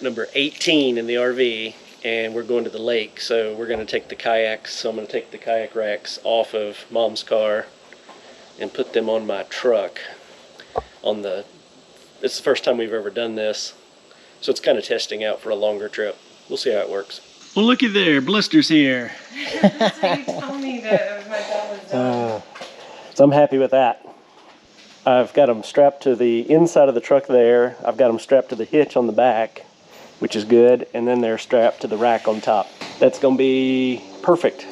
number 18 in the RV, and we're going to the lake. So we're going to take the kayaks. So I'm going to take the kayak racks off of Mom's car and put them on my truck. It's the first time we've ever done this, so it's kind of testing out for a longer trip. We'll see how it works. Well, looky there, Blister's here. That's what you told me that my dog was doing. So I'm happy with that. I've got them strapped to the inside of the truck there. I've got them strapped to the hitch on the back, which is good, and then they're strapped to the rack on top. That's gonna be perfect.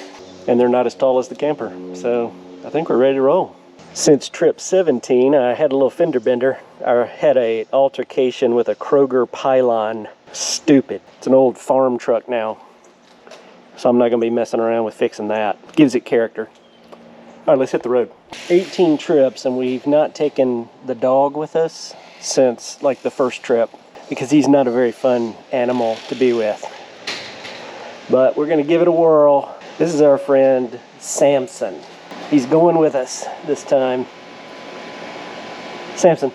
And they're not as tall as the camper, so I think we're ready to roll. Since trip 17, I had a little fender bender. I had an altercation with a Kroger pylon. Stupid. It's an old farm truck now, so I'm not gonna be messing around with fixing that. Gives it character. All right, let's hit the road. 18 trips, and we've not taken the dog with us since like the first trip, because he's not a very fun animal to be with. But we're gonna give it a whirl. This is our friend Samson. He's going with us this time. Samson,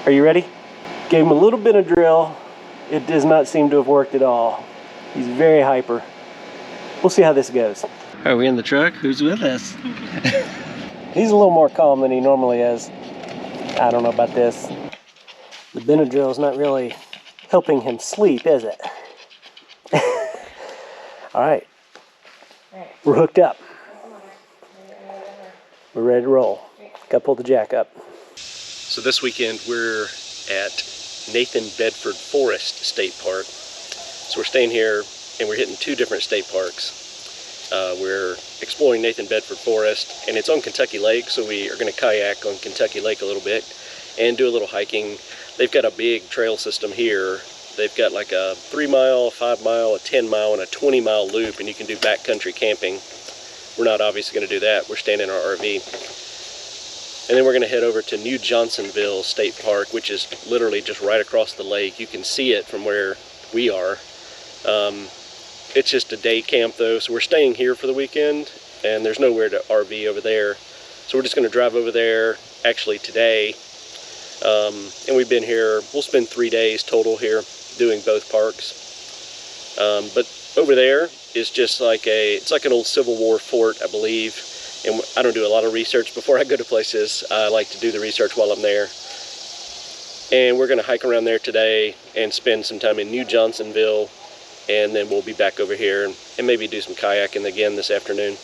are you ready? Gave him a little bit of drill. It does not seem to have worked at all. He's very hyper. We'll see how this goes. Are we in the truck? Who's with us? He's a little more calm than he normally is. I don't know about this. The Benadryl is not really helping him sleep, is it? All right. We're hooked up. We're ready to roll. Got to pull the jack up. So this weekend we're at Nathan Bedford Forrest State Park. So we're staying here and we're hitting 2 different state parks. We're exploring Nathan Bedford Forest, and it's on Kentucky Lake, so we are going to kayak on Kentucky Lake a little bit and do a little hiking. They've got a big trail system here. They've got like a 3-mile, 5-mile, a 10-mile, and a 20-mile loop, and you can do backcountry camping. We're not obviously going to do that. We're staying in our RV. And then we're going to head over to New Johnsonville State Park, which is literally just right across the lake. You can see it from where we are. It's just a day camp though, so we're staying here for the weekend, and there's nowhere to RV over there. So we're just going to drive over there actually today. And we've been here, we'll spend 3 days total here doing both parks. But over there is just like it's like an old Civil War fort, I believe. And I don't do a lot of research before I go to places. I like to do the research while I'm there. And we're going to hike around there today and spend some time in New Johnsonville, and then we'll be back over here and maybe do some kayaking again this afternoon.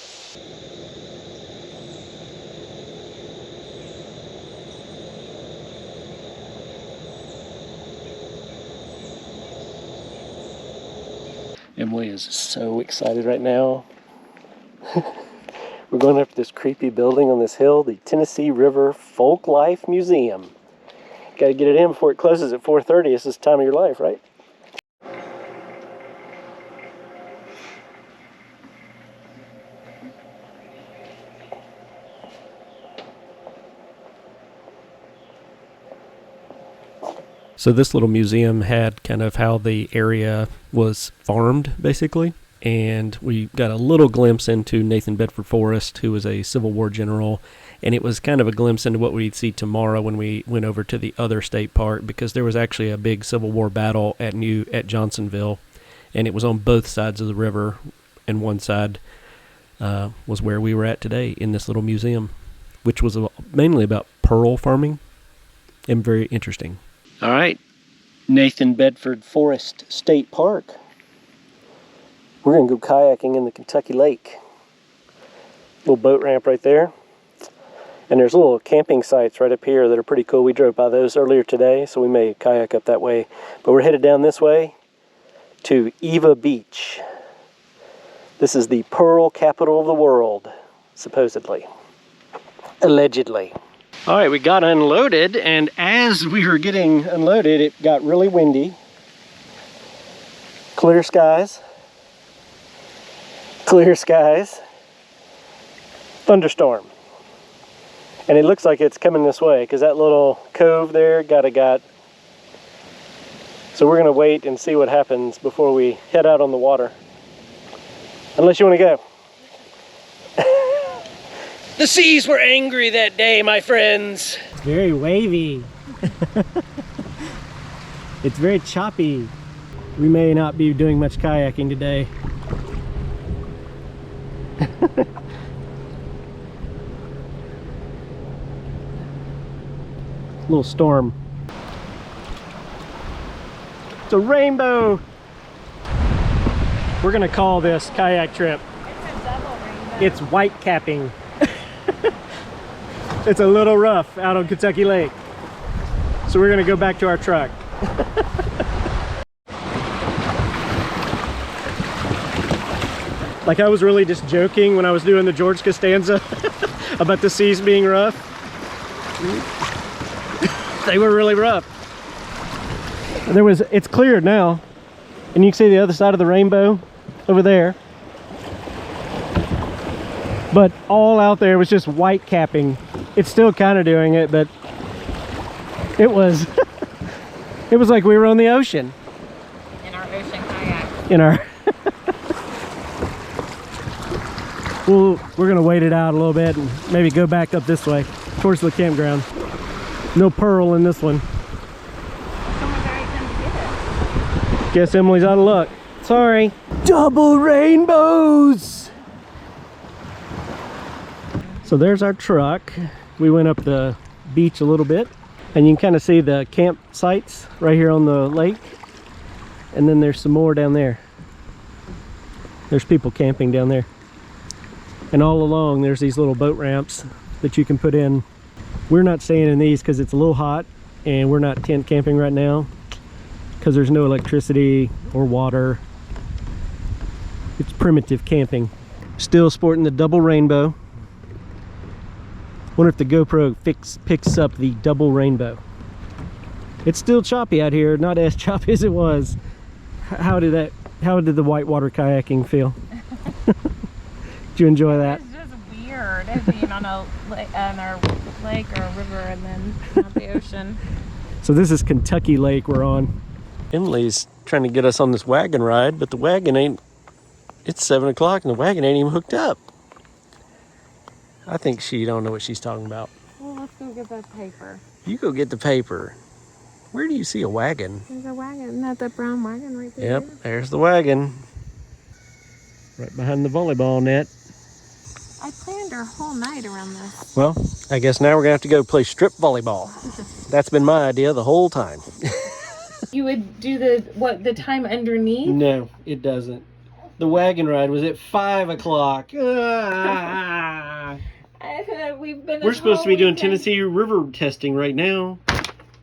Emily is so excited right now. We're going up to this creepy building on this hill, the Tennessee River Folklife Museum. Got to get it in before it closes at 4:30. This is the time of your life, right? So this little museum had kind of how the area was farmed, basically. And we got a little glimpse into Nathan Bedford Forrest, who was a Civil War general. And it was kind of a glimpse into what we'd see tomorrow when we went over to the other state park, because there was actually a big Civil War battle at Johnsonville. And it was on both sides of the river. And one side was where we were at today in this little museum, which was mainly about pearl farming and very interesting. All right, Nathan Bedford Forrest State Park. We're going to go kayaking in the Kentucky Lake. Little boat ramp right there. And there's little camping sites right up here that are pretty cool. We drove by those earlier today, so we may kayak up that way. But we're headed down this way to Eva Beach. This is the pearl capital of the world, supposedly. Allegedly. All right, we got unloaded, and as we were getting unloaded, it got really windy. Clear skies. Clear skies. Thunderstorm. And it looks like it's coming this way, because that little cove there got. So we're going to wait and see what happens before we head out on the water. Unless you want to go. The seas were angry that day, my friends. Very wavy. It's very choppy. We may not be doing much kayaking today. Little storm. It's a rainbow. We're gonna call this kayak trip. It's a double rainbow. It's white capping. It's a little rough out on Kentucky Lake. So we're gonna go back to our truck. Like I was really just joking when I was doing the George Costanza about the seas being rough. They were really rough. It's cleared now. And you can see the other side of the rainbow over there. But all out there was just white capping. It's still kind of doing it, but it was it was like we were on the ocean. In our ocean kayak. In our well, we're gonna wait it out a little bit and maybe go back up this way towards the campground. No pearl in this one. Someone's already come to get it. Guess Emily's out of luck. Sorry. Double rainbows! So there's our truck. We went up the beach a little bit and you can kind of see the campsites right here on the lake. And then there's some more down there. There's people camping down there. And all along there's these little boat ramps that you can put in. We're not staying in these because it's a little hot and we're not tent camping right now because there's no electricity or water. It's primitive camping. Still sporting the double rainbow. Wonder if the GoPro picks up the double rainbow. It's still choppy out here, not as choppy as it was. How did the whitewater kayaking feel? Did you enjoy that? It's just weird being on our lake or a river and then not the ocean. So this is Kentucky Lake we're on. Emily's trying to get us on this wagon ride, but the wagon ain't, it's 7 o'clock and the wagon ain't even hooked up. I think she don't know what she's talking about. Well, let's go get that paper. You go get the paper. Where do you see a wagon? There's a wagon. Isn't that the brown wagon right there? Yep, there's the wagon. Right behind the volleyball net. I planned our whole night around this. Well, I guess now we're gonna have to go play strip volleyball. That's been my idea the whole time. You would do the time underneath? No, it doesn't. The wagon ride was at 5 o'clock. We're supposed to be doing Tennessee River testing right now.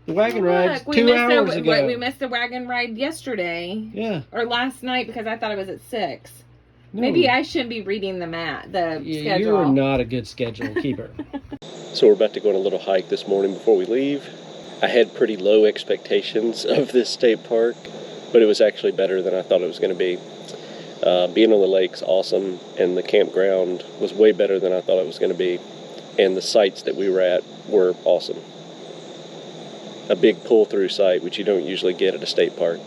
The wagon ride's 2 hours ago. We missed the wagon ride yesterday. Yeah. Or last night because I thought it was at 6. No. Maybe I shouldn't be reading the schedule. You are not a good schedule keeper. So we're about to go on a little hike this morning before we leave. I had pretty low expectations of this state park, but it was actually better than I thought it was going to be. Being on the lake's awesome, and the campground was way better than I thought it was going to be, and the sites that we were at were awesome. A big pull-through site, which you don't usually get at a state park.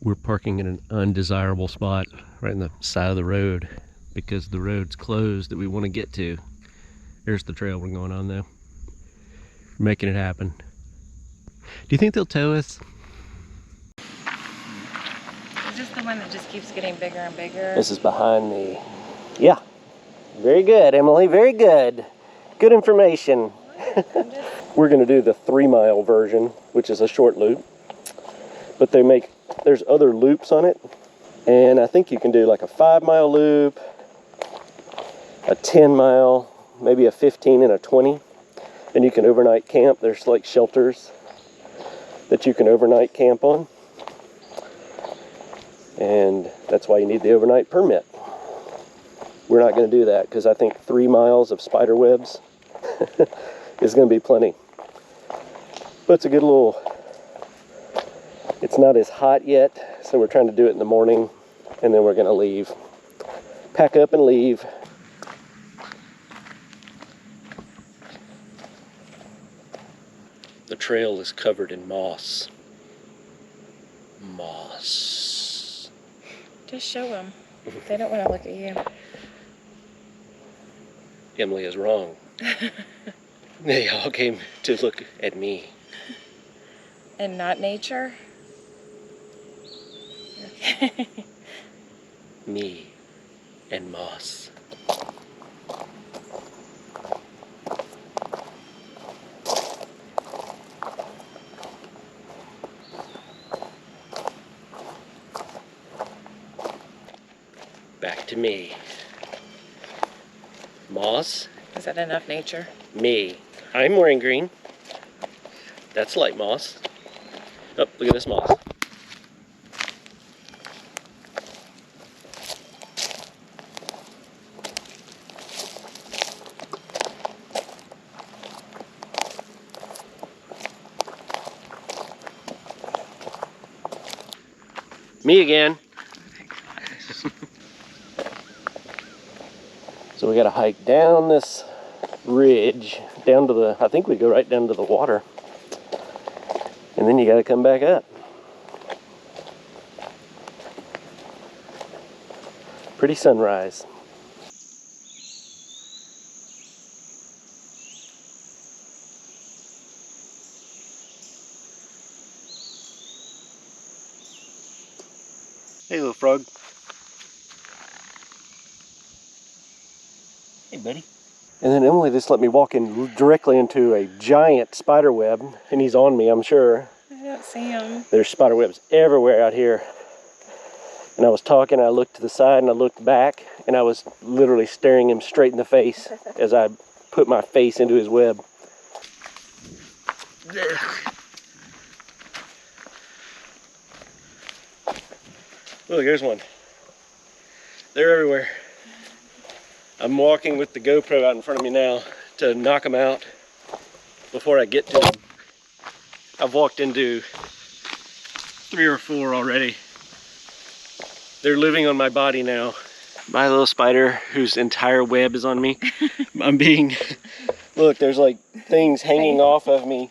We're parking in an undesirable spot right in the side of the road because the road's closed that we want to get to. There's the trail we're going on though. We're making it happen. Do you think they'll tow us? Is this the one that just keeps getting bigger and bigger? This is behind me. Yeah. Very good, Emily. Very good. Good information. We're going to do the 3-mile version, which is a short loop. But there's other loops on it. And I think you can do like a 5-mile loop, a 10-mile, maybe a 15 and a 20. And you can overnight camp. There's like shelters that you can overnight camp on. And that's why you need the overnight permit. We're not going to do that because I think 3 miles of spider webs is going to be plenty. But it's a good little, it's not as hot yet, so we're trying to do it in the morning, and then we're going to leave. Pack up and leave. The trail is covered in moss. Moss. Just show them. They don't want to look at you. Emily is wrong. They all came to look at me. And not nature? Okay. Me and moss. Back to me. Moss. Is that enough nature? Me. I'm wearing green. That's light moss. Oh, look at this moss. Me again. So we got to hike down this ridge, down to the, I think we go right down to the water. And then you got to come back up. Pretty sunrise. Hey, little frog. Hey, buddy. And then Emily just let me walk in directly into a giant spider web, and he's on me, I'm sure. I don't see him. There's spider webs everywhere out here. And I was talking, I looked to the side and I looked back, and I was literally staring him straight in the face as I put my face into his web. Look, there's one. They're everywhere. I'm walking with the GoPro out in front of me now to knock them out before I get to them. I've walked into 3 or 4 already. They're living on my body now. My little spider whose entire web is on me. I'm being, look, there's like things hanging off of me.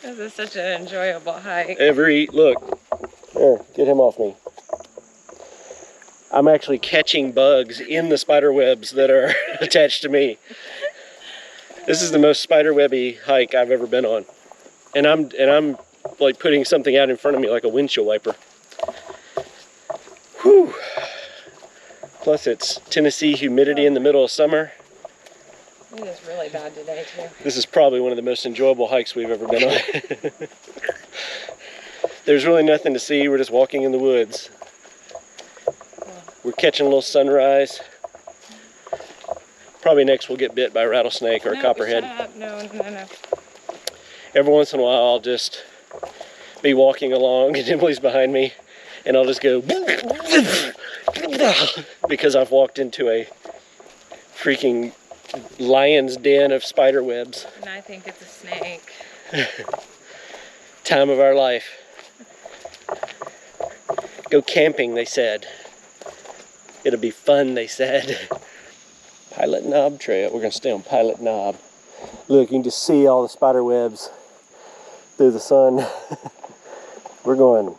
This is such an enjoyable hike. Look, there, get him off me. I'm actually catching bugs in the spider webs that are attached to me. This is the most spider webby hike I've ever been on. And I'm like putting something out in front of me like a windshield wiper. Whew. Plus it's Tennessee humidity in the middle of summer. It is really bad today too. This is probably one of the most enjoyable hikes we've ever been on. There's really nothing to see, we're just walking in the woods. We're catching a little sunrise. Probably next we'll get bit by a rattlesnake or a copperhead. Shut up. No. Every once in a while I'll just be walking along and Emily's behind me and I'll just go because I've walked into a freaking lion's den of spider webs. And I think it's a snake. Time of our life. Go camping, they said. It'll be fun, they said. Pilot Knob Trail. We're gonna stay on Pilot Knob. Look, you can just see all the spider webs through the sun. We're going.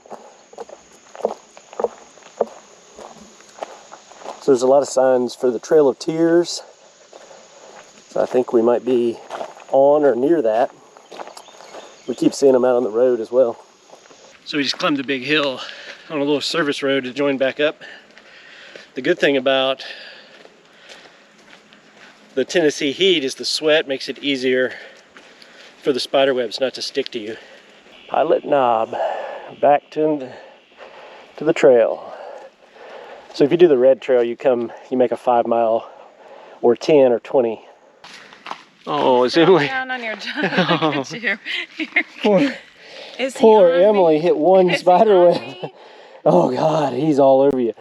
So there's a lot of signs for the Trail of Tears. So I think we might be on or near that. We keep seeing them out on the road as well. So we just climbed a big hill on a little service road to join back up. The good thing about the Tennessee heat is the sweat makes it easier for the spider webs not to stick to you. Pilot Knob, back to the trail. So if you do the red trail, you make a 5 mile or 10 or 20. Oh, is Emily? Down on your job. Look at you. Poor Emily hit one spider web. Oh God, he's all over you.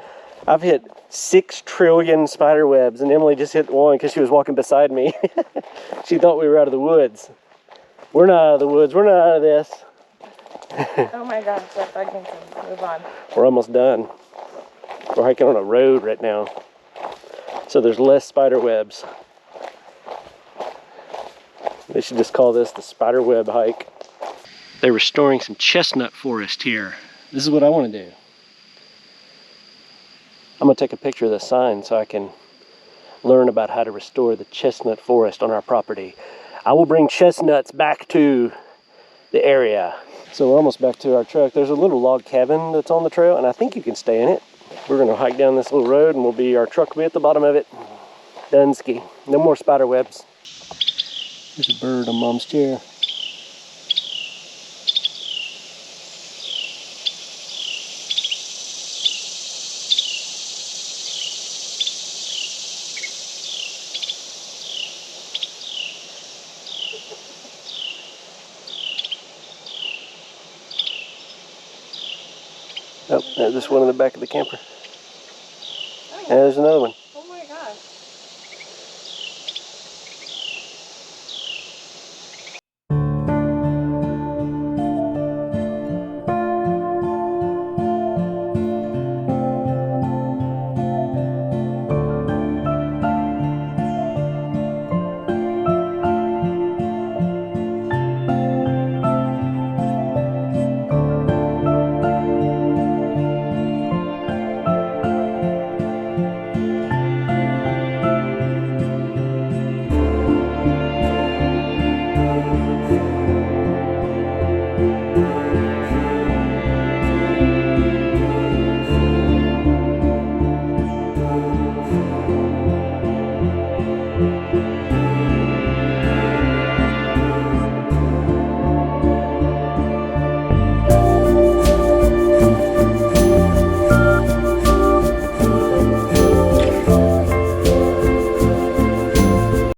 I've hit 6 trillion spider webs and Emily just hit one because she was walking beside me. She thought we were out of the woods. We're not out of the woods, we're not out of this. Oh my gosh, that bug needs to move on. We're almost done. We're hiking on a road right now. So there's less spider webs. They should just call this the spider web hike. They're restoring some chestnut forest here. This is what I want to do. I'm going to take a picture of the sign so I can learn about how to restore the chestnut forest on our property. I will bring chestnuts back to the area. So we're almost back to our truck. There's a little log cabin that's on the trail, and I think you can stay in it. We're gonna hike down this little road, and our truck will be at the bottom of it. Dunsky. No more spider webs. There's a bird on Mom's chair. Oh, there's this one in the back of the camper. And there's another one.